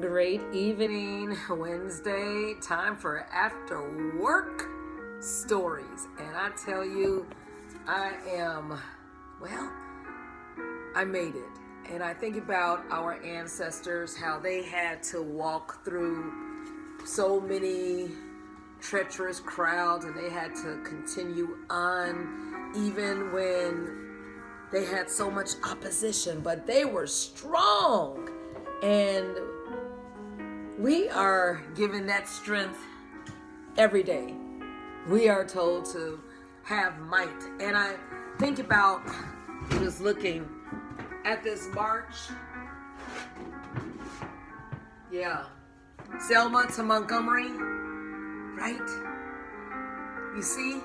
Great evening, Wednesday, time for after work stories. And I tell you, I made it. And I think about our ancestors, how they had to walk through so many treacherous crowds and they had to continue on even when they had so much opposition, but they were strong. And we are given that strength every day. We are told to have might. And I think about just looking at this march. Yeah. Selma to Montgomery, right? You see,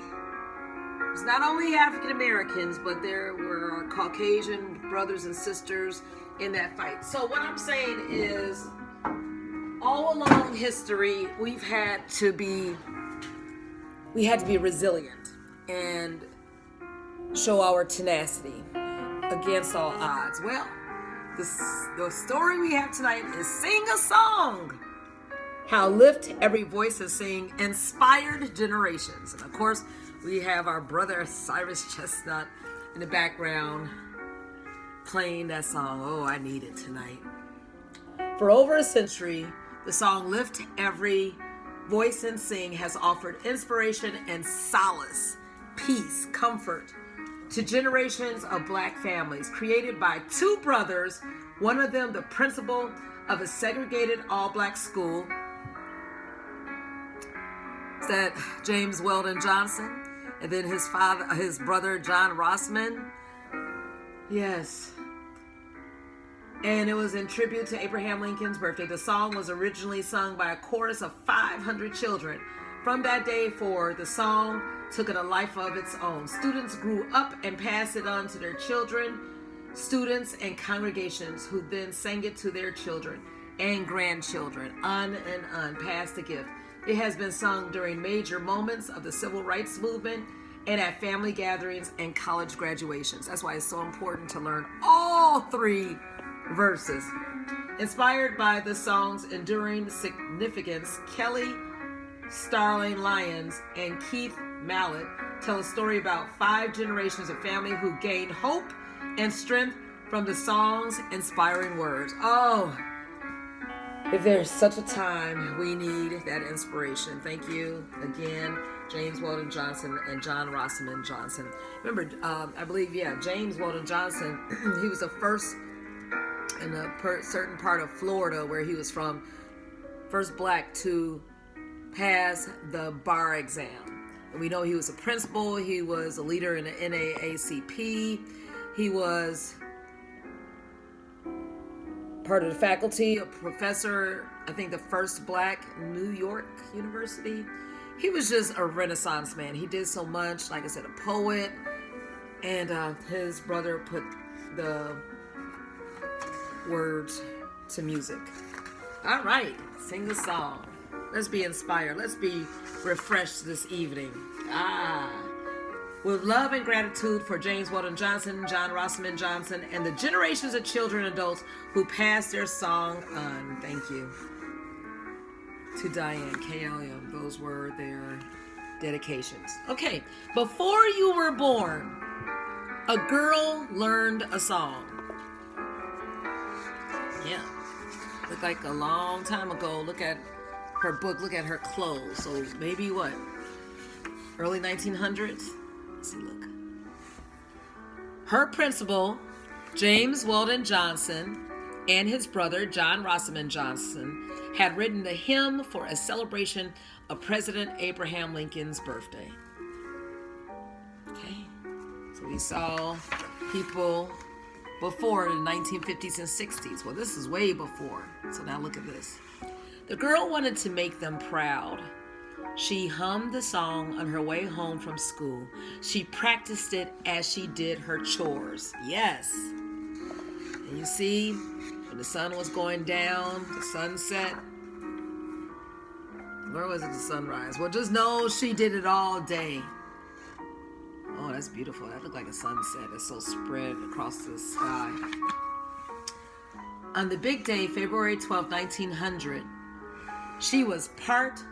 it's not only African Americans, but there were Caucasian brothers and sisters in that fight. So what I'm saying is, all along history, we had to be resilient and show our tenacity against all odds. Well, the story we have tonight is Sing a Song. How Lift Every Voice and Sing inspired generations. And of course, we have our brother Cyrus Chestnut in the background playing that song. Oh, I need it tonight. For over a century, the song Lift Every Voice and Sing has offered inspiration and solace, peace, comfort to generations of Black families, created by two brothers, one of them the principal of a segregated all-Black school, that James Weldon Johnson, and then his brother John Rossman. Yes. And it was in tribute to Abraham Lincoln's birthday. The song was originally sung by a chorus of 500 children. From that day forward, the song took on a life of its own. Students grew up and passed it on to their children, students and congregations who then sang it to their children and grandchildren, on and on, passed the gift. It has been sung during major moments of the civil rights movement and at family gatherings and college graduations. That's why it's so important to learn all three verses. Inspired by the song's enduring significance, Kelly Starling Lyons and Keith Mallett tell a story about 5 generations of family who gained hope and strength from the song's inspiring words. Oh, if there's such a time, we need that inspiration. Thank you again, James Weldon Johnson and John Rossman Johnson. Remember, I believe, James Weldon Johnson, he was the first in a certain part of Florida where he was from, first Black to pass the bar exam. And we know he was a principal, he was a leader in the NAACP, he was part of the faculty, a professor, I think the first Black New York University. He was just a Renaissance man. He did so much, like I said, a poet, and his brother put the words to music. All right, sing a song. Let's be inspired. Let's be refreshed this evening. With love and gratitude for James Weldon Johnson, John Rossman Johnson, and the generations of children and adults who passed their song on. Thank you. To Diane, KLM, those were their dedications. Okay, before you were born, a girl learned a song. Yeah, looked like a long time ago. Look at her book, look at her clothes. So maybe what? Early 1900s? Let's see, look. Her principal, James Weldon Johnson, and his brother, John Rossman Johnson, had written the hymn for a celebration of President Abraham Lincoln's birthday. Okay, so we saw people before in the 1950s and 60s. Well, this is way before. So now look at this. The girl wanted to make them proud. She hummed the song on her way home from school. She practiced it as she did her chores. Yes. And you see, when the sun was going down, the sunset, where was it, the sunrise? Well, just know she did it all day. Oh, that's beautiful. That looked like a sunset. It's so spread across the sky. On the big day, February 12, 1900, she was part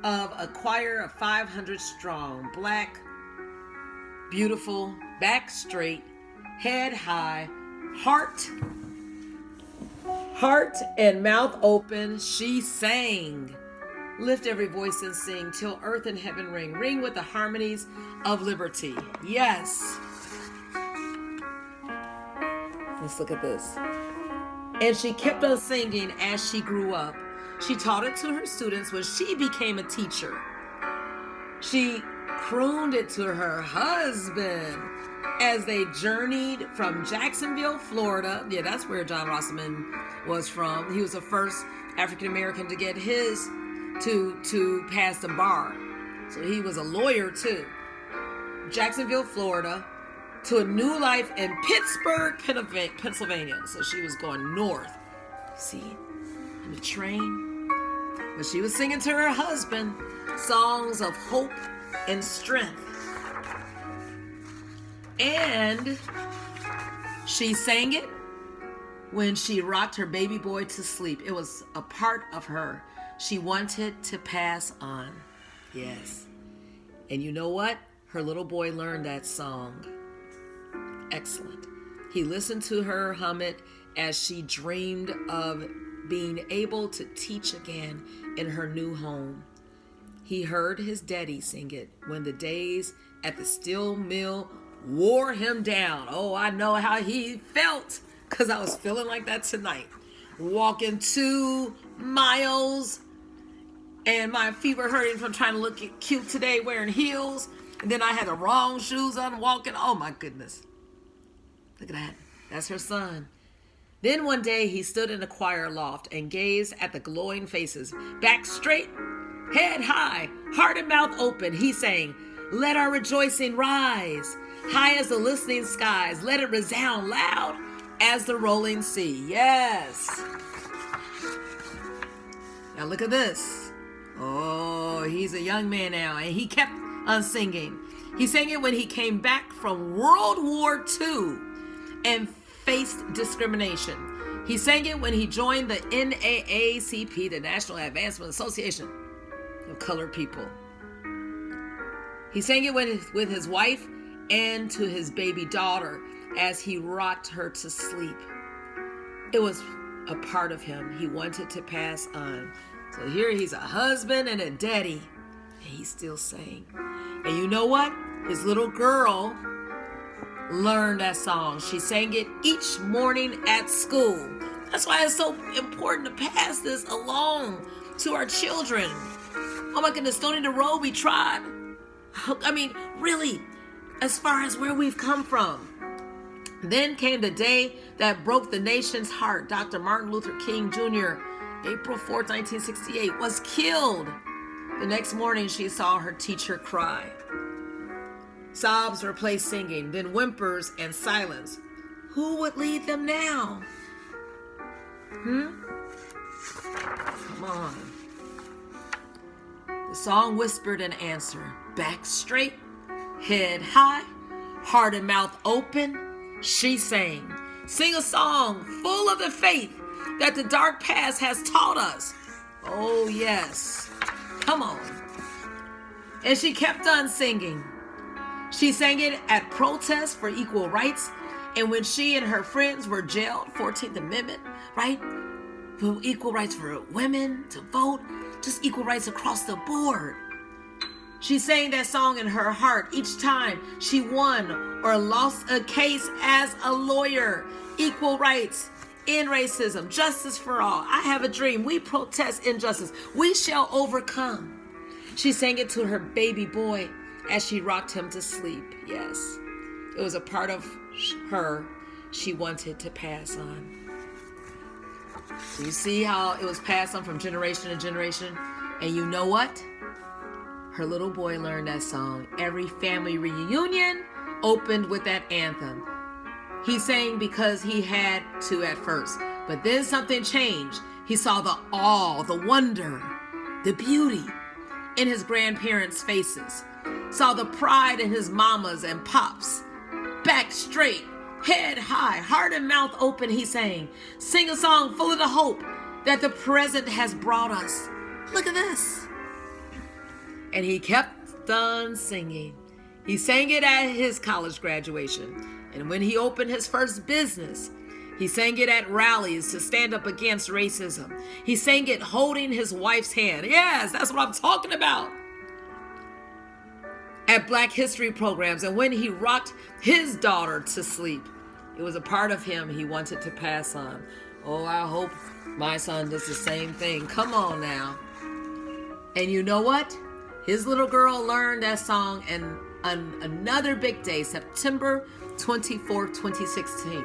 of a choir of 500 strong, black, beautiful, back straight, head high, heart and mouth open. She sang. Lift every voice and sing till earth and heaven ring. Ring with the harmonies of liberty. Yes. Let's look at this. And she kept on singing as she grew up. She taught it to her students when she became a teacher. She crooned it to her husband as they journeyed from Jacksonville, Florida. Yeah, that's where John Rossman was from. He was the first African American to get his to pass the bar. So he was a lawyer too. Jacksonville, Florida, to a new life in Pittsburgh, Pennsylvania. So she was going north. See, in the train. But she was singing to her husband songs of hope and strength. And she sang it when she rocked her baby boy to sleep. It was a part of her. She wanted to pass on. Yes. And you know what? Her little boy learned that song. Excellent. He listened to her hum it as she dreamed of being able to teach again in her new home. He heard his daddy sing it when the days at the steel mill wore him down. Oh, I know how he felt, because I was feeling like that tonight. Walking 2 miles and my feet were hurting from trying to look cute today wearing heels. And then I had the wrong shoes on walking. Oh my goodness. Look at that. That's her son. Then one day he stood in the choir loft and gazed at the glowing faces. Back straight, head high, heart and mouth open, he sang, "Let our rejoicing rise, high as the listening skies. Let it resound loud as the rolling sea." Yes. Now look at this. Oh, he's a young man now, and he kept on singing. He sang it when he came back from World War II and faced discrimination. He sang it when he joined the NAACP, the National Advancement Association of Colored People. He sang it with his wife and to his baby daughter as he rocked her to sleep. It was a part of him he wanted to pass on. So here he's a husband and a daddy, and he still sang. And you know what? His little girl learned that song. She sang it each morning at school. That's why it's so important to pass this along to our children. Oh my goodness, don't need to roll, we tried. I mean, really, as far as where we've come from. Then came the day that broke the nation's heart. Dr. Martin Luther King Jr., April 4th, 1968, was killed. The next morning, she saw her teacher cry. Sobs replaced singing, then whimpers and silence. Who would lead them now? Come on. The song whispered an answer. Back straight, head high, heart and mouth open, she sang. Sing a song full of the faith that the dark past has taught us. Oh, yes. Come on. And she kept on singing. She sang it at protests for equal rights, and when she and her friends were jailed, 14th Amendment, right? For equal rights for women to vote, just equal rights across the board. She sang that song in her heart each time she won or lost a case as a lawyer. Equal rights, end racism, justice for all. I have a dream. We protest injustice. We shall overcome. She sang it to her baby boy as she rocked him to sleep. Yes, it was a part of her she wanted to pass on. You see how it was passed on from generation to generation? And you know what? Her little boy learned that song. Every family reunion opened with that anthem. He sang because he had to at first, but then something changed. He saw the awe, the wonder, the beauty in his grandparents' faces, saw the pride in his mamas and pops. Back straight, head high, heart and mouth open, he sang. Sing a song full of the hope that the present has brought us. Look at this. And he kept on singing. He sang it at his college graduation. And when he opened his first business, he sang it at rallies to stand up against racism. He sang it holding his wife's hand. Yes, that's what I'm talking about. At Black History programs, and when he rocked his daughter to sleep, it was a part of him he wanted to pass on. Oh, I hope my son does the same thing. Come on now. And you know what? His little girl learned that song and on another big day, September 24th, 2016.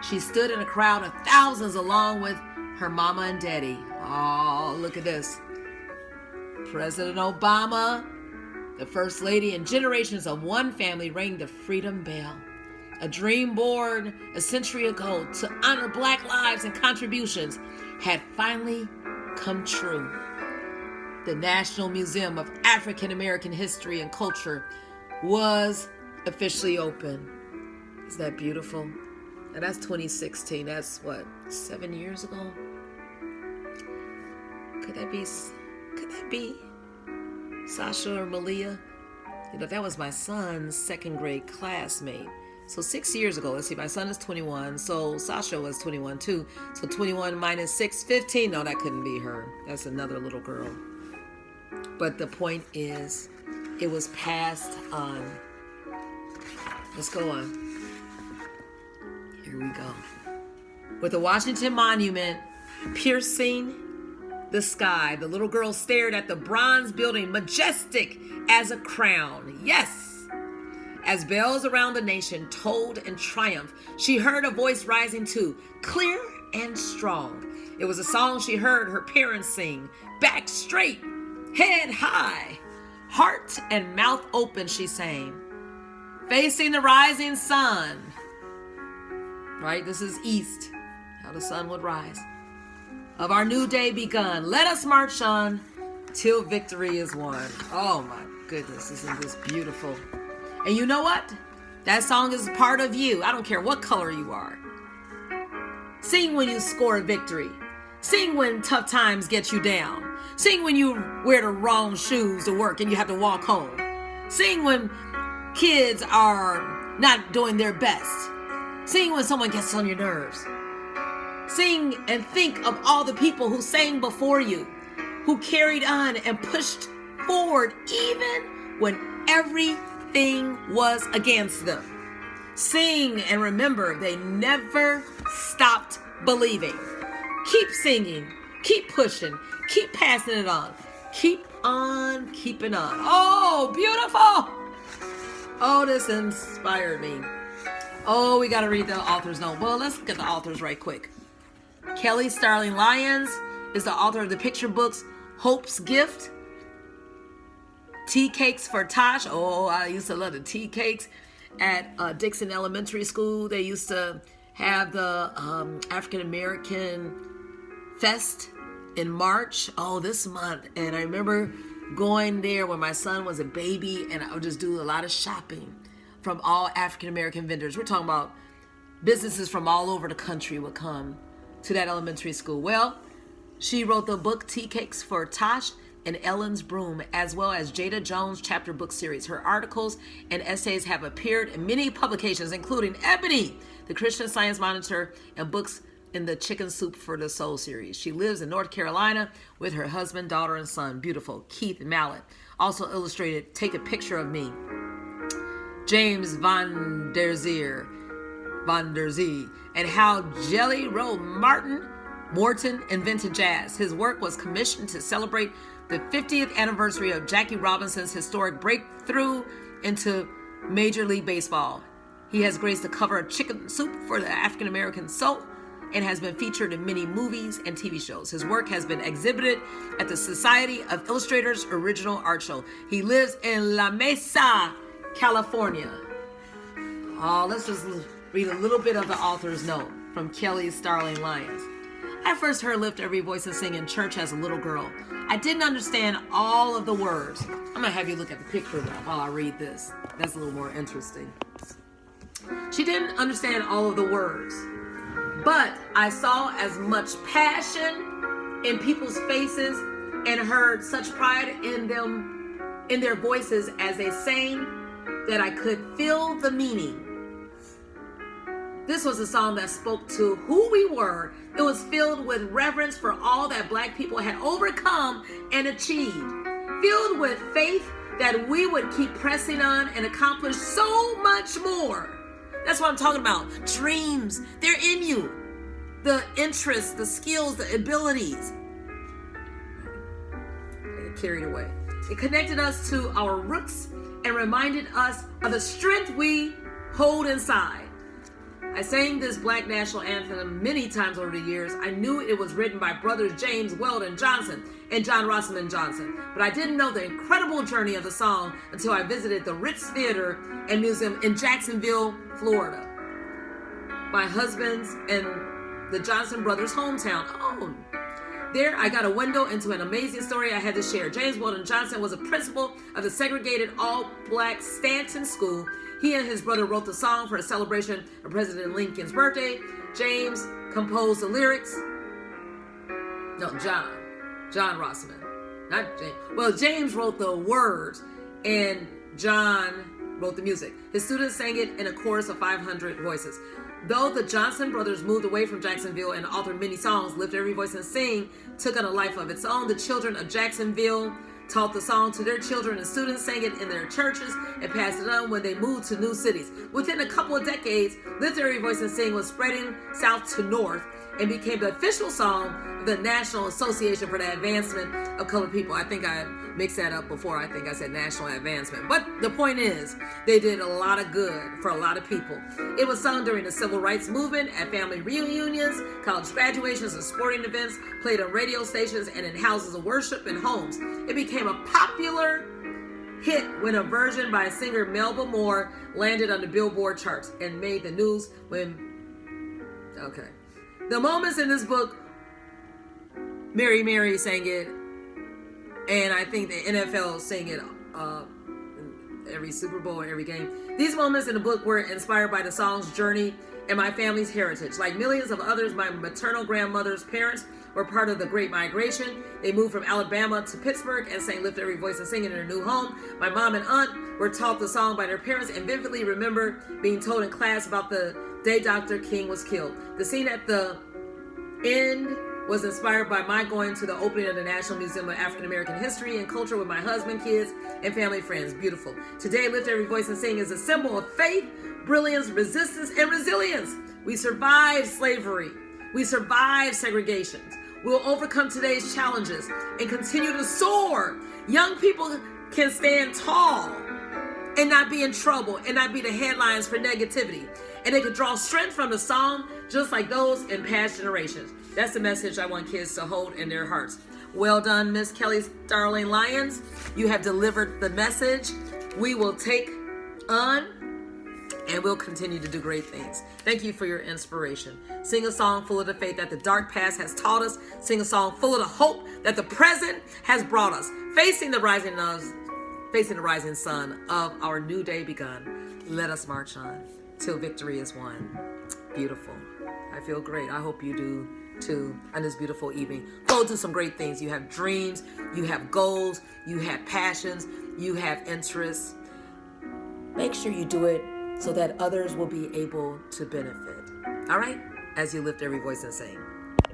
She stood in a crowd of thousands along with her mama and daddy. Oh, look at this. President Obama, the First Lady, and generations of one family rang the freedom bell. A dream born a century ago to honor Black lives and contributions had finally come true. The National Museum of African American History and Culture was officially open. Is that beautiful? And that's 2016. That's what, 7 years ago? Could that be Sasha or Malia? You know, that was my son's second grade classmate. So 6 years ago, let's see, my son is 21. So Sasha was 21 too. So 21 minus 6, 15. No, that couldn't be her. That's another little girl. But the point is, it was passed on. Let's go on. Here we go. With the Washington Monument piercing the sky, the little girl stared at the bronze building, majestic as a crown. Yes! As bells around the nation tolled in triumph, she heard a voice rising too, clear and strong. It was a song she heard her parents sing. Back straight, head high, heart and mouth open, she sang. Facing the rising sun. Right? This is east, how the sun would rise. Of our new day begun. Let us march on till victory is won. Oh my goodness, isn't this beautiful? And you know what? That song is part of you. I don't care what color you are. Sing when you score a victory. Sing when tough times get you down. Sing when you wear the wrong shoes to work and you have to walk home. Sing when kids are not doing their best. Sing when someone gets on your nerves. Sing and think of all the people who sang before you, who carried on and pushed forward even when everything was against them. Sing and remember they never stopped believing. Keep singing, keep pushing, keep passing it on. Keep on keeping on. Oh, beautiful. Oh, this inspired me. Oh, we got to read the author's note. Well, let's look at the authors right quick. Kelly Starling Lyons is the author of the picture books Hope's Gift, Tea Cakes for Tosh. Oh, I used to love the tea cakes at Dixon Elementary School. They used to have the African American Fest in March. Oh, this month. And I remember going there when my son was a baby, and I would just do a lot of shopping from all African American vendors. We're talking about businesses from all over the country would come to that elementary school. Well, she wrote the book Tea Cakes for Tosh and Ellen's Broom, as well as Jada Jones' chapter book series. Her articles and essays have appeared in many publications, including Ebony, the Christian Science Monitor, and books in the Chicken Soup for the Soul series. She lives in North Carolina with her husband, daughter, and son. Beautiful. Keith Mallet. Also illustrated Take a Picture of Me. James Van der Zee, and How Jelly Roll Morton Invented Jazz. His work was commissioned to celebrate the 50th anniversary of Jackie Robinson's historic breakthrough into Major League Baseball. He has graced the cover of Chicken Soup for the African American Soul and has been featured in many movies and TV shows. His work has been exhibited at the Society of Illustrators Original Art Show. He lives in La Mesa, California. Oh, let's just read a little bit of the author's note from Kelly Starling Lyons. I first heard Lift Every Voice and Sing in church as a little girl. I didn't understand all of the words. I'm going to have you look at the picture while I read this. That's a little more interesting. She didn't understand all of the words, but I saw as much passion in people's faces and heard such pride in them, in their voices as they sang, that I could feel the meaning. This was a song that spoke to who we were. It was filled with reverence for all that Black people had overcome and achieved. Filled with faith that we would keep pressing on and accomplish so much more. That's what I'm talking about. Dreams, they're in you. The interests, the skills, the abilities. I get carried away. It connected us to our roots and reminded us of the strength we hold inside. I sang this Black national anthem many times over the years. I knew it was written by brothers James Weldon Johnson and John Rossman Johnson, but I didn't know the incredible journey of the song until I visited the Ritz Theater and Museum in Jacksonville, Florida. My husband's and the Johnson brothers' hometown. Oh, there I got a window into an amazing story I had to share. James Weldon Johnson was a principal of the segregated all-Black Stanton School. He and his brother wrote the song for a celebration of President Lincoln's birthday. James composed the lyrics. No, John Rossman. Not James. Well, James wrote the words and John wrote the music. His students sang it in a chorus of 500 voices. Though the Johnson brothers moved away from Jacksonville and authored many songs, Lift Every Voice and Sing took on a life of its own. The children of Jacksonville taught the song to their children, and students sang it in their churches and passed it on when they moved to new cities. Within a couple of decades, Lift Every Voice and Sing was spreading south to north and became the official song of the National Association for the Advancement of Colored People. I think I mixed that up before. I think I said National Advancement. But the point is, they did a lot of good for a lot of people. It was sung during the Civil Rights Movement, at family reunions, college graduations, and sporting events, played on radio stations and in houses of worship and homes. It became a popular hit when a version by singer Melba Moore landed on the Billboard charts and made the news The moments in this book, Mary sang it, and I think the NFL sang it every Super Bowl and every game. These moments in the book were inspired by the song's journey and my family's heritage. Like millions of others, my maternal grandmother's parents were part of the Great Migration. They moved from Alabama to Pittsburgh and sang Lift Every Voice and Sing in their new home. My mom and aunt were taught the song by their parents and vividly remember being told in class about the day Dr. King was killed. The scene at the end was inspired by my going to the opening of the National Museum of African American History and Culture with my husband, kids, and family friends. Beautiful. Today, Lift Every Voice and Sing is a symbol of faith, brilliance, resistance, and resilience. We survived slavery. We survived segregation. We'll overcome today's challenges and continue to soar. Young people can stand tall and not be in trouble and not be the headlines for negativity. And they could draw strength from the song just like those in past generations. That's the message I want kids to hold in their hearts. Well done, Miss Kelly Starling Lyons. You have delivered the message. We will take on and we'll continue to do great things. Thank you for your inspiration. Sing a song full of the faith that the dark past has taught us. Sing a song full of the hope that the present has brought us. Facing the rising sun of our new day begun. Let us march on till victory is won. Beautiful. I feel great. I hope you do too on this beautiful evening. Go do some great things. You have dreams, you have goals, you have passions, you have interests. Make sure you do it so that others will be able to benefit. All right? As you lift every voice and sing.